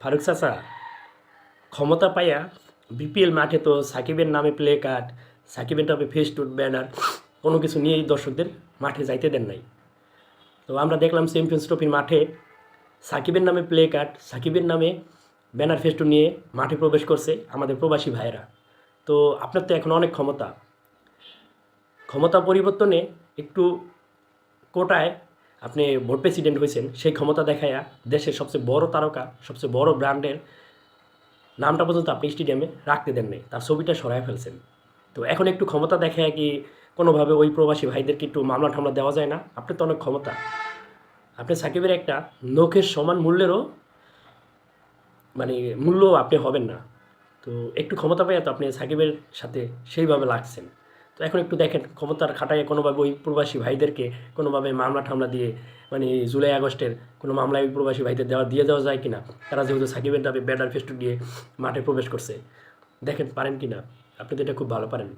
ফারুক চাচা ক্ষমতা পাইয়া বিপিএল মাঠে তো সাকিবের নামে প্লে কার্ড, সাকিবের নামে ফেস্টুন ব্যানার কোনো কিছু নিয়েই দর্শকদের মাঠে যাইতে দেন নাই। তো আমরা দেখলাম চ্যাম্পিয়ন্স ট্রফির মাঠে সাকিবের নামে প্লে কার্ড, সাকিবের নামে ব্যানার ফেস্টুন নিয়ে মাঠে প্রবেশ করছে আমাদের প্রবাসী ভাইয়েরা। তো আপনার তো এখন অনেক ক্ষমতা, ক্ষমতা পরিবর্তনে একটু কোটায় আপনি ভোট প্রেসিডেন্ট হয়েছেন, সেই ক্ষমতা দেখায়া দেশের সবচেয়ে বড় তারকা, সবচেয়ে বড় ব্র্যান্ডের নামটা পর্যন্ত আপনি স্টেডিয়ামে রাখতে দেন নাই, তার ছবিটা সরায় ফেলছেন। তো এখন একটু ক্ষমতা দেখায় কি কোনোভাবে ওই প্রবাসী ভাইদেরকে একটু মামলা টামলা দেওয়া যায় না? আপনি তো অনেক ক্ষমতা, আপনি সাকিবের একটা নখের সমান মূল্যেরও মানে মূল্য আপনি হবেন না। তো একটু ক্ষমতা পাইয়া তো আপনি সাকিবের সাথে সেইভাবে লাগছেন। তো এখন একটু দেখেন ক্ষমতার খাটাইয়ে কোনোভাবে ওই প্রবাসী ভাইদেরকে কোনোভাবে মামলা টামলা দিয়ে মানে জুলাই আগস্টের কোনো মামলায় ওই প্রবাসী ভাইদের দিয়ে দেওয়া যায় কিনা। তারা যেহেতু সাকিবের নামে ব্যানার ফেস্টুন দিয়ে মাঠে প্রবেশ করছে, দেখেন পারেন কি না। আপনি তো এটা খুব ভালো পারেন।